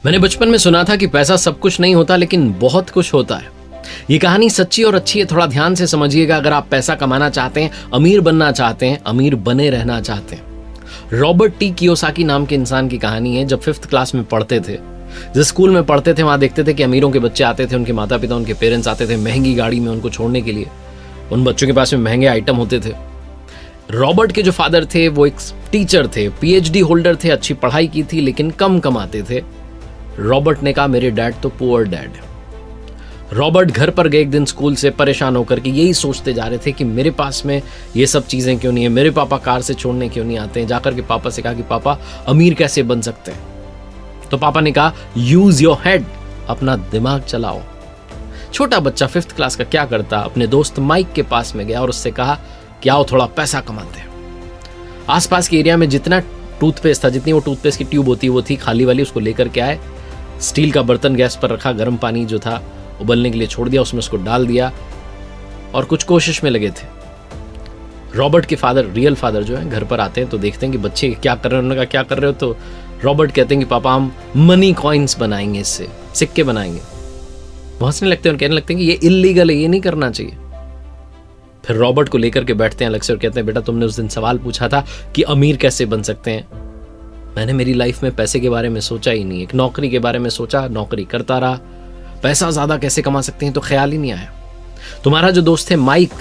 मैंने बचपन में सुना था कि पैसा सब कुछ नहीं होता, लेकिन बहुत कुछ होता है। ये कहानी सच्ची और अच्छी है, थोड़ा ध्यान से समझिएगा। अगर आप पैसा कमाना चाहते हैं, अमीर बनना चाहते हैं, अमीर बने रहना चाहते हैं। रॉबर्ट टी कियोसाकी नाम के इंसान की कहानी है। जब 5th क्लास में पढ़ते थे, जिस स्कूल में पढ़ते थे, वहां देखते थे कि अमीरों के बच्चे आते थे, उनके माता पिता, उनके पेरेंट्स आते थे महंगी गाड़ी में उनको छोड़ने के लिए। उन बच्चों के पास में महंगे आइटम होते थे। रॉबर्ट के जो फादर थे वो एक टीचर थे, PhD होल्डर थे, अच्छी पढ़ाई की थी, लेकिन कम कमाते थे। रॉबर्ट ने कहा मेरे डैड तो पुअर डैड है। रॉबर्ट घर पर गए एक दिन स्कूल से परेशान होकर के, यही सोचते जा रहे थे कि मेरे पास में ये सब चीजें क्यों नहीं है, मेरे पापा कार से छोड़ने क्यों नहीं आते हैं। जाकर के पापा से कहा कि पापा अमीर कैसे बन सकते हैं। तो पापा ने कहा यूज योर हेड, अपना दिमाग चलाओ। छोटा बच्चा 5th क्लास का क्या करता, अपने दोस्त माइक के पास में गया और उससे कहा कि आओ थोड़ा पैसा कमाते हैं। आसपास के एरिया में जितना टूथपेस्ट था, जितनी वो टूथपेस्ट की ट्यूब होती वो थी खाली वाली, उसको लेकर के आए। स्टील का बर्तन गैस पर रखा, गर्म पानी जो था उबलने के लिए छोड़ दिया, उसमें उसको डाल दिया और कुछ कोशिश में लगे थे। रॉबर्ट के फादर, रियल फादर जो है, घर पर आते हैं तो देखते हैं कि बच्चे क्या कर रहे हैं। उन्होंने कहा क्या कर रहे हो? तो रॉबर्ट कहते हैं कि पापा हम मनी कॉइन्स बनाएंगे, इससे सिक्के बनाएंगे। वो हंसने लगते हैं और कहने लगते हैं कि ये इल्लीगल है, ये नहीं करना चाहिए। फिर रॉबर्ट को लेकर के बैठते हैं अलग से और कहते हैं बेटा तुमने उस दिन सवाल पूछा था कि अमीर कैसे बन सकते हैं। मैंने मेरी लाइफ में पैसे के बारे में सोचा ही नहीं, एक नौकरी के बारे में सोचा, नौकरी करता रहा। पैसा ज्यादा कैसे कमा सकते हैं तो ख्याल ही नहीं आया। तुम्हारा जो दोस्त है माइक,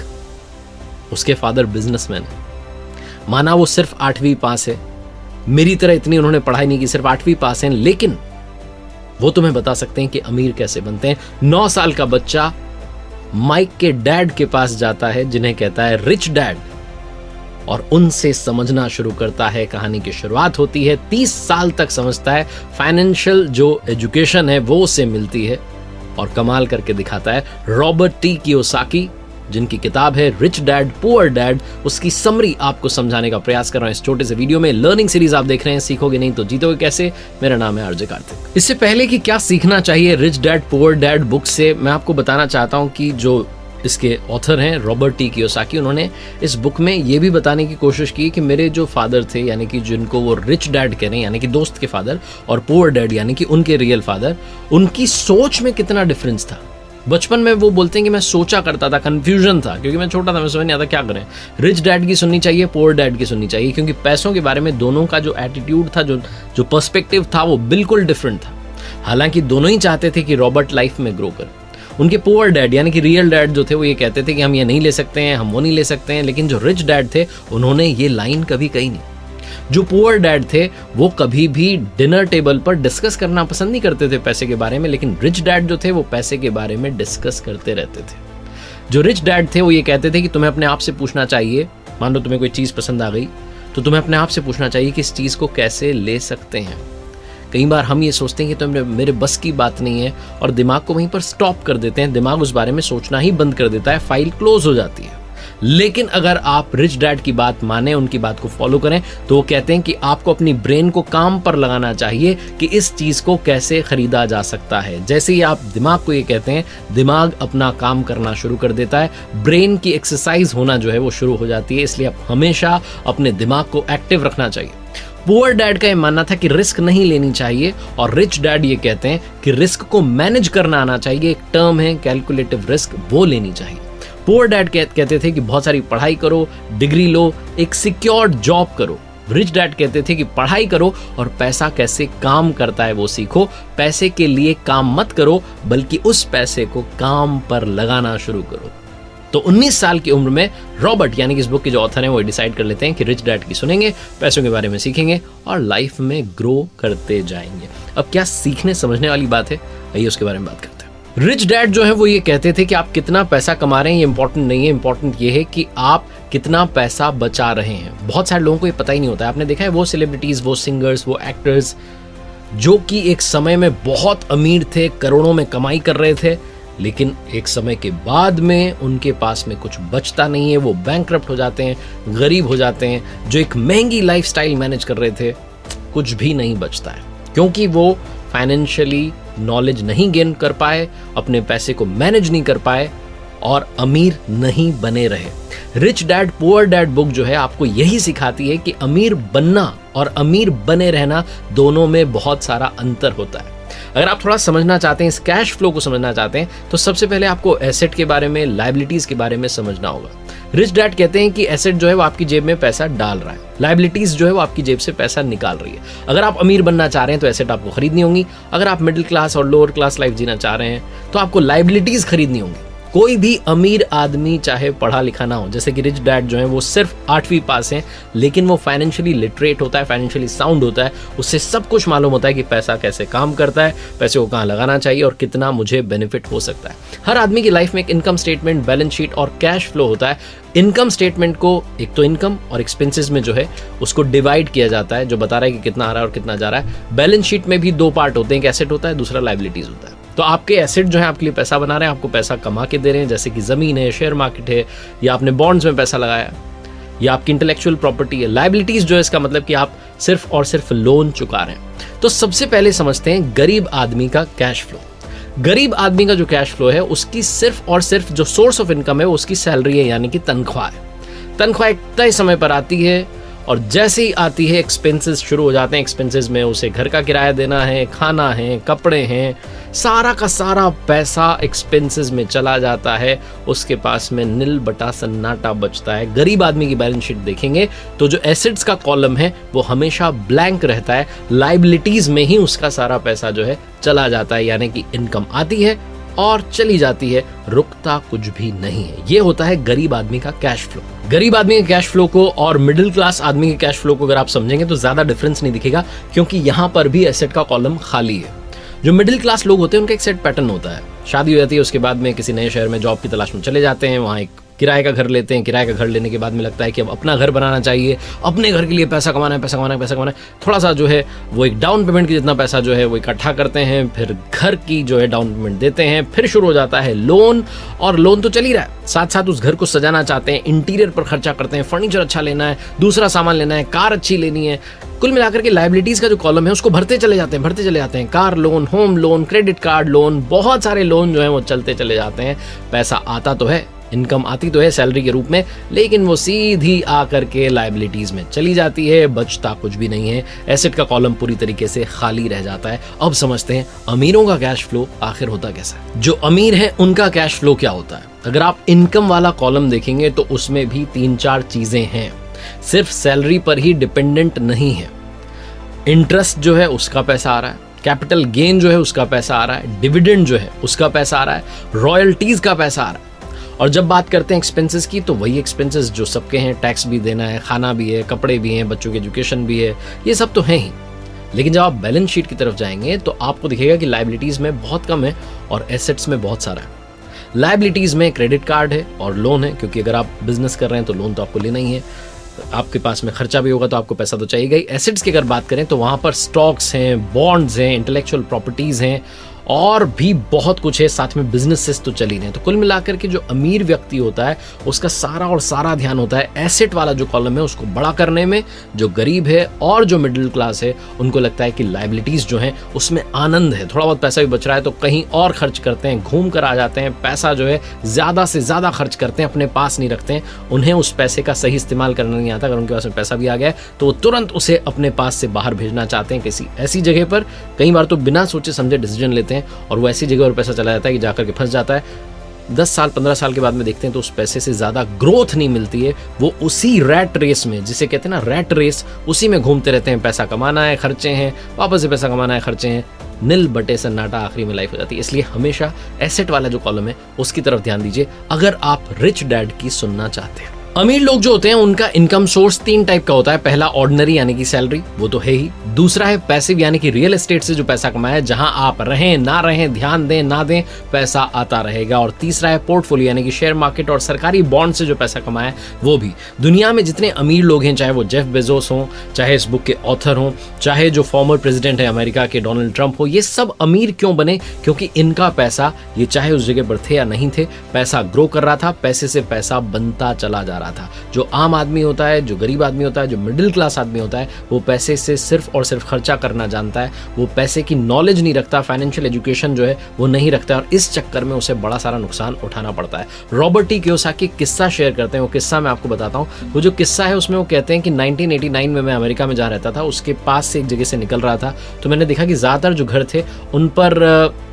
उसके फादर बिजनेसमैन है। माना वो सिर्फ 8वीं पास है, मेरी तरह इतनी उन्होंने पढ़ाई नहीं की, सिर्फ 8वीं पास है, लेकिन वो तुम्हें बता सकते हैं कि अमीर कैसे बनते हैं। 9 साल का बच्चा माइक के डैड के पास जाता है, जिन्हें कहता है रिच डैड, और उनसे समझना शुरू करता है। कहानी की शुरुआत होती है, 30 साल तक समझता है, फाइनेंशियल जो एजुकेशन है वो उससे मिलती है और कमाल करके दिखाता है। रॉबर्ट टी कियोसाकी, जिनकी किताब है रिच डैड पुअर डैड, उसकी समरी आपको समझाने का प्रयास कर रहा हूं इस छोटे से वीडियो में। लर्निंग सीरीज आप देख रहे हैं, सीखोगे नहीं तो जीतोगे कैसे। मेरा नाम है आरजे कार्तिक। इससे पहले कि क्या सीखना चाहिए rich dad poor dad book से, मैं आपको बताना चाहता हूं कि जो इसके ऑथर हैं रॉबर्ट टी कियोसाकी, उन्होंने इस बुक में ये भी बताने की कोशिश की कि मेरे जो फादर थे, यानी कि जिनको वो रिच डैड कह रहे हैं, यानी कि दोस्त के फादर, और पुअर डैड यानी कि उनके रियल फादर, उनकी सोच में कितना डिफरेंस था। बचपन में वो बोलते हैं कि मैं सोचा करता था, कंफ्यूजन था, क्योंकि मैं छोटा था, मैं समझ नहीं आता क्या करें। रिच डैड की सुननी चाहिए, पुअर डैड की सुननी चाहिए, क्योंकि पैसों के बारे में दोनों का जो एटीट्यूड था, जो पर्सपेक्टिव था, वो बिल्कुल डिफरेंट था। हालांकि दोनों ही चाहते थे कि रॉबर्ट लाइफ में ग्रो करे। उनके पुअर डैड यानी कि रियल डैड जो थे वो ये कहते थे कि हम ये नहीं ले सकते हैं, हम वो नहीं ले सकते हैं, लेकिन जो रिच डैड थे उन्होंने ये लाइन कभी कही नहीं। जो पुअर डैड थे वो कभी भी डिनर टेबल पर डिस्कस करना पसंद नहीं करते थे पैसे के बारे में, लेकिन रिच डैड जो थे वो पैसे के बारे में डिस्कस करते रहते थे। जो रिच डैड थे वो ये कहते थे कि तुम्हें अपने आप से पूछना चाहिए, मान लो तुम्हें कोई चीज पसंद आ गई तो तुम्हें अपने आप से पूछना चाहिए कि इस चीज को कैसे ले सकते हैं। कई बार हम ये सोचते हैं कि तो मेरे बस की बात नहीं है और दिमाग को वहीं पर स्टॉप कर देते हैं, दिमाग उस बारे में सोचना ही बंद कर देता है, फाइल क्लोज हो जाती है। लेकिन अगर आप रिच डैड की बात माने, उनकी बात को फॉलो करें, तो वो कहते हैं कि आपको अपनी ब्रेन को काम पर लगाना चाहिए कि इस चीज को कैसे खरीदा जा सकता है। जैसे ही आप दिमाग को ये कहते हैं, दिमाग अपना काम करना शुरू कर देता है, ब्रेन की एक्सरसाइज होना जो है वो शुरू हो जाती है। इसलिए आप हमेशा अपने दिमाग को एक्टिव रखना चाहिए। पुअर डैड का ये मानना था कि रिस्क नहीं लेनी चाहिए, और रिच डैड ये कहते हैं कि रिस्क को मैनेज करना आना चाहिए। एक टर्म है कैलकुलेटिव रिस्क, वो लेनी चाहिए। पुअर डैड कहते थे कि बहुत सारी पढ़ाई करो, डिग्री लो, एक सिक्योर्ड जॉब करो। रिच डैड कहते थे कि पढ़ाई करो और पैसा कैसे काम करता है वो सीखो। पैसे के लिए काम मत करो, बल्कि उस पैसे को काम पर लगाना शुरू करो। तो 19 साल की उम्र में रॉबर्ट यानी कि इस बुक के जो ऑथर हैं वो डिसाइड कर लेते हैं कि रिच डैड की सुनेंगे, पैसों के बारे में सीखेंगे और लाइफ में ग्रो करते जाएंगे। अब क्या सीखने समझने वाली बात है, आइए उसके बारे में बात करते हैं। रिच डैड जो है वो ये कहते थे कि आप कितना पैसा कमा रहे हैं ये इंपॉर्टेंट नहीं है, इंपॉर्टेंट ये है कि आप कितना पैसा बचा रहे हैं। बहुत सारे लोगों को ये पता ही नहीं होता है। आपने देखा है वो सेलिब्रिटीज, वो सिंगर्स, वो एक्टर्स जो कि एक समय में बहुत अमीर थे, करोड़ों में कमाई कर रहे थे, लेकिन एक समय के बाद में उनके पास में कुछ बचता नहीं है, वो बैंकरप्ट हो जाते हैं, गरीब हो जाते हैं। जो एक महंगी लाइफस्टाइल मैनेज कर रहे थे, कुछ भी नहीं बचता है, क्योंकि वो फाइनेंशियली नॉलेज नहीं गेन कर पाए, अपने पैसे को मैनेज नहीं कर पाए और अमीर नहीं बने रहे। Rich dad poor dad book जो है आपको यही सिखाती है कि अमीर बनना और अमीर बने रहना दोनों में बहुत सारा अंतर होता है। अगर आप थोड़ा समझना चाहते हैं, इस कैश फ्लो को समझना चाहते हैं, तो सबसे पहले आपको एसेट के बारे में, लायबिलिटीज के बारे में समझना होगा। रिच डैड कहते हैं कि एसेट जो है वो आपकी जेब में पैसा डाल रहा है, लायबिलिटीज जो है वो आपकी जेब से पैसा निकाल रही है। अगर आप अमीर बनना चाह रहे हैं तो एसेट आपको खरीदनी होंगी। अगर आप मिडिल क्लास और लोअर क्लास लाइफ जीना चाह रहे हैं तो आपको लायबिलिटीज खरीदनी होंगी। कोई भी अमीर आदमी चाहे पढ़ा लिखा ना हो, जैसे कि रिच डैड जो है वो सिर्फ 8वीं पास हैं, लेकिन वो फाइनेंशियली लिटरेट होता है, फाइनेंशियली साउंड होता है, उससे सब कुछ मालूम होता है कि पैसा कैसे काम करता है, पैसे को कहाँ लगाना चाहिए और कितना मुझे बेनिफिट हो सकता है। हर आदमी की लाइफ में एक इनकम स्टेटमेंट, बैलेंस शीट और कैश फ्लो होता है। इनकम स्टेटमेंट को एक तो इनकम और एक्सपेंसेस में जो है उसको डिवाइड किया जाता है, जो बता रहा है कि कितना आ रहा है और कितना जा रहा है। बैलेंस शीट में भी 2 पार्ट होते हैं, एक एसेट होता है, दूसरा लायबिलिटीज होता है। तो आपके एसेट जो है आपके लिए पैसा बना रहे हैं, आपको पैसा कमा के दे रहे हैं, जैसे कि जमीन है, शेयर मार्केट है, या आपने बॉन्ड्स में पैसा लगाया, या आपकी इंटेलेक्चुअल प्रॉपर्टी है। लायबिलिटीज जो है इसका मतलब कि आप सिर्फ और सिर्फ लोन चुका रहे हैं। तो सबसे पहले समझते हैं गरीब आदमी का कैश फ्लो। गरीब आदमी का जो कैश फ्लो है उसकी सिर्फ और सिर्फ जो सोर्स ऑफ इनकम है उसकी सैलरी है, यानी कि तनख्वाह है। तनख्वाह एक तय समय पर आती है और जैसे ही आती है एक्सपेंसेस शुरू हो जाते हैं। एक्सपेंसेस में उसे घर का किराया देना है, खाना है, कपड़े हैं, सारा का सारा पैसा एक्सपेंसेस में चला जाता है। उसके पास में नील बटा सन्नाटा बचता है। गरीब आदमी की बैलेंस शीट देखेंगे तो जो एसेट्स का कॉलम है वो हमेशा ब्लैंक रहता है, लायबिलिटीज में ही उसका सारा पैसा जो है चला जाता है, यानी कि इनकम आती है और चली जाती है, रुकता कुछ भी नहीं है। ये होता है गरीब आदमी का कैश फ्लो। गरीब आदमी के कैश फ्लो को और मिडिल क्लास आदमी के कैश फ्लो को अगर आप समझेंगे तो ज्यादा डिफरेंस नहीं दिखेगा, क्योंकि यहां पर भी एसेट का कॉलम खाली है। जो मिडिल क्लास लोग होते हैं उनका एक सेट पैटर्न होता है। शादी हो जाती है, उसके बाद में किसी नए शहर में जॉब की तलाश में चले जाते हैं, वहाँ एक किराए का घर लेते हैं। किराए का घर लेने के बाद में लगता है कि अब अपना घर बनाना चाहिए, अपने घर के लिए पैसा कमाना है, पैसा कमाना है, पैसा कमाना है। थोड़ा सा जो है वो एक डाउन पेमेंट की जितना पैसा जो है वो इकट्ठा करते हैं, फिर घर की जो है डाउन पेमेंट देते हैं, फिर शुरू हो जाता है लोन। और लोन तो चल ही रहा है, साथ साथ उस घर को सजाना चाहते हैं, इंटीरियर पर खर्चा करते हैं, फर्नीचर अच्छा लेना है, दूसरा सामान लेना है, कार अच्छी लेनी है। कुल मिलाकर के लायबिलिटीज का जो कॉलम है उसको भरते चले जाते हैं। Car loan, home loan, credit card loan, बहुत सारे लोन जो है वो चलते चले जाते हैं। पैसा आता तो है, इनकम आती तो है सैलरी के रूप में, लेकिन वो सीधी आकर के लायबिलिटीज में चली जाती है, बचता कुछ भी नहीं है। एसेट का कॉलम पूरी तरीके से खाली रह जाता है। अब समझते हैं अमीरों का कैश फ्लो आखिर होता कैसा है। जो अमीर है उनका कैश फ्लो क्या होता है। अगर आप इनकम वाला कॉलम देखेंगे तो उसमें भी 3-4 चीजें हैं, सिर्फ सैलरी पर ही डिपेंडेंट नहीं है। इंटरेस्ट जो है उसका पैसा आ रहा है, कैपिटल गेन जो है उसका पैसा आ रहा है, डिविडेंड जो है उसका पैसा आ रहा है, रॉयल्टीज का पैसा आ रहा है। और जब बात करते हैं एक्सपेंसेस की तो वही एक्सपेंसेस जो सबके हैं, टैक्स भी देना है, खाना भी है, कपड़े भी हैं, बच्चों की एजुकेशन भी है, ये सब तो हैं ही। लेकिन जब आप बैलेंस शीट की तरफ जाएंगे तो आपको दिखेगा कि लायबिलिटीज में बहुत कम है और एसेट्स में बहुत सारा है। लायबिलिटीज में क्रेडिट कार्ड है और लोन है, क्योंकि अगर आप बिजनेस कर रहे हैं तो लोन तो आपको लेना ही है, आपके पास में खर्चा भी होगा तो आपको पैसा तो चाहिए ही। एसेट्स की अगर बात करें तो वहां पर स्टॉक्स हैं, बॉन्ड्स हैं, इंटेलेक्चुअल प्रॉपर्टीज हैं और भी बहुत कुछ है, साथ में बिजनेसेस तो चल ही रहे हैं। तो कुल मिलाकर के जो अमीर व्यक्ति होता है उसका सारा और सारा ध्यान होता है एसेट वाला जो कॉलम है उसको बड़ा करने में। जो गरीब है और जो मिडिल क्लास है उनको लगता है कि लायबिलिटीज जो हैं उसमें आनंद है, थोड़ा बहुत पैसा भी बच रहा है तो कहीं और खर्च करते हैं, घूम कर आ जाते हैं, पैसा जो है ज्यादा से ज्यादा खर्च करते हैं, अपने पास नहीं रखते हैं। उन्हें उस पैसे का सही इस्तेमाल करना नहीं आता। अगर उनके पास में पैसा भी आ गया है तो वो तुरंत उसे अपने पास से बाहर भेजना चाहते हैं किसी ऐसी जगह पर, कई बार तो बिना सोचे समझे डिसीजन लेते हैं और वो ऐसी जगह पर पैसा चला जाता है कि जाकर के फंस जाता है। 10 साल 15 साल के बाद में देखते हैं तो उस पैसे से ज्यादा ग्रोथ नहीं मिलती है। वो उसी रैट रेस में, जिसे कहते हैं ना रैट रेस, उसी में घूमते रहते हैं। पैसा कमाना है, खर्चे हैं, वापस से पैसा कमाना है, खर्चे हैं, नील बटे सन्नाटा आखिरी में लाइफ हो जाती है। इसलिए हमेशा एसेट वाला जो कॉलम है उसकी तरफ ध्यान दीजिए अगर आप रिच डैड की सुनना चाहते हैं। अमीर लोग जो होते हैं उनका इनकम सोर्स 3 टाइप का होता है। पहला ऑर्डिनरी यानी कि सैलरी, वो तो है ही। दूसरा है पैसिव यानी कि रियल एस्टेट से जो पैसा कमाया, जहां आप रहें ना रहें, ध्यान दें ना दें, पैसा आता रहेगा। और तीसरा है पोर्टफोलियो यानी कि शेयर मार्केट और सरकारी बॉन्ड से जो पैसा कमाया वो भी। दुनिया में जितने अमीर लोग हैं, चाहे वो जेफ बेजोस हों, चाहे इस बुक के ऑथर हों, चाहे जो फॉर्मर प्रेसिडेंट है अमेरिका के डोनाल्ड ट्रंप हो, ये सब अमीर क्यों बने? क्योंकि इनका पैसा, ये चाहे उस जगह पर थे या नहीं थे, पैसा ग्रो कर रहा था, पैसे से पैसा बनता चला जा रहा रहा था। जो आम आदमी होता है, जो गरीब आदमी होता है, जो मिडिल क्लास आदमी होता है, वो पैसे से सिर्फ और सिर्फ खर्चा करना जानता है, वो पैसे की नॉलेज नहीं रखता, फाइनेंशियल एजुकेशन जो है वो नहीं रखता, और इस चक्कर में उसे बड़ा सारा नुकसान उठाना पड़ता है। रॉबर्ट टी कियोसाकी किस्सा शेयर करते हैं, वो किस्सा मैं आपको बताता हूँ। वो जो किस्सा है उसमें वो कहते हैं कि 1989 में मैं अमेरिका में जहाँ रहता था उसके पास से एक जगह से निकल रहा था, तो मैंने देखा कि ज़्यादातर जो घर थे उन पर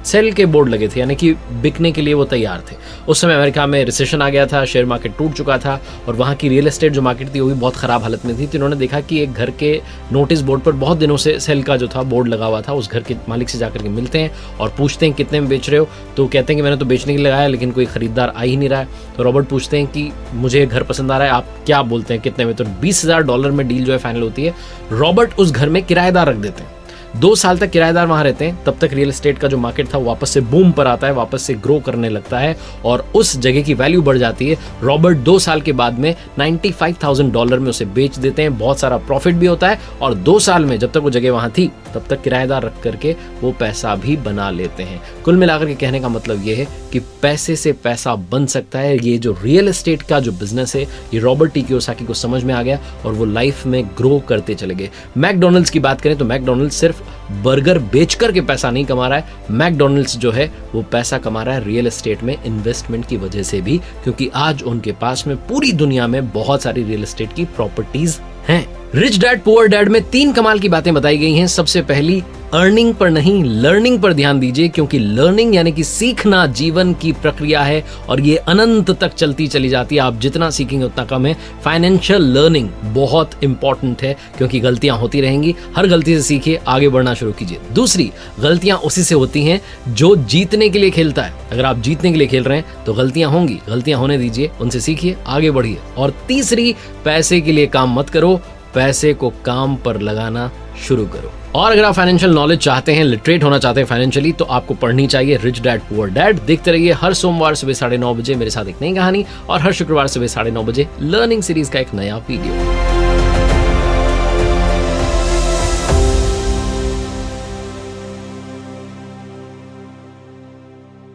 सेल के बोर्ड लगे थे, यानी कि बिकने के लिए वो तैयार थे। उस समय अमेरिका में रिसेशन आ गया था, शेयर मार्केट टूट चुका था और वहाँ की रियल एस्टेट जो मार्केट थी वो भी बहुत ख़राब हालत में थी। तो इन्होंने देखा कि एक घर के नोटिस बोर्ड पर बहुत दिनों से सेल का जो था बोर्ड लगा हुआ था। उस घर के मालिक से जाकर के मिलते हैं और पूछते हैं कितने में बेच रहे हो, तो कहते हैं कि मैंने तो बेचने के लिए लगाया लेकिन कोई ख़रीदार आ ही नहीं रहा है। तो रॉबर्ट पूछते हैं कि मुझे घर पसंद आ रहा है, आप क्या बोलते हैं कितने में? तो $20,000 में डील जो है फाइनल होती है। रॉबर्ट उस घर में किराएदार रख देते हैं, 2 साल तक किराएदार वहां रहते हैं। तब तक रियल एस्टेट का जो मार्केट था वो वापस से बूम पर आता है, वापस से ग्रो करने लगता है और उस जगह की वैल्यू बढ़ जाती है। रॉबर्ट 2 साल के बाद में $95,000 में उसे बेच देते हैं, बहुत सारा प्रॉफिट भी होता है और 2 साल में जब तक वो जगह वहां थी तब तक किराएदार रख करके वो पैसा भी बना लेते हैं। कुल मिलाकर के कहने का मतलब ये है कि पैसे से पैसा बन सकता है। ये जो रियल एस्टेट का जो बिजनेस है ये रॉबर्ट टी कियोसाकी को समझ में आ गया और वो लाइफ में ग्रो करते चले गए। मैकडॉनल्ड्स की बात करें तो मैकडॉनल्ड्स सिर्फ बर्गर बेच करके पैसा नहीं कमा रहा है, मैकडॉनल्ड्स जो है वो पैसा कमा रहा है रियल एस्टेट में इन्वेस्टमेंट की वजह से भी, क्योंकि आज उनके पास में पूरी दुनिया में बहुत सारी रियल एस्टेट की प्रॉपर्टीज हैं। रिच डैड पुअर डैड में 3 कमाल की बातें बताई गई हैं। सबसे पहली, अर्निंग पर नहीं लर्निंग पर ध्यान दीजिए, क्योंकि लर्निंग यानी कि सीखना जीवन की प्रक्रिया है और ये अनंत तक चलती चली जाती है। आप जितना सीखेंगे उतना कम है। फाइनेंशियल लर्निंग बहुत इंपॉर्टेंट है क्योंकि गलतियां होती रहेंगी, हर गलती से सीखिए, आगे बढ़ना शुरू कीजिए। दूसरी, गलतियां उसी से होती हैं जो जीतने के लिए खेलता है। अगर आप जीतने के लिए खेल रहे हैं तो गलतियां होंगी, गलतियां होने दीजिए, उनसे सीखिए, आगे बढ़िए। और तीसरी, पैसे के लिए काम मत करो, पैसे को काम पर लगाना शुरू करो। और अगर आप फाइनेंशियल नॉलेज चाहते हैं, लिटरेट होना चाहते हैं फाइनेंशियली, तो आपको पढ़नी चाहिए रिच डैड पुअर डैड। देखते रहिए हर सोमवार सुबह 9:30 बजे मेरे साथ एक नई कहानी और हर शुक्रवार सुबह 9:30 बजे लर्निंग सीरीज का एक नया वीडियो।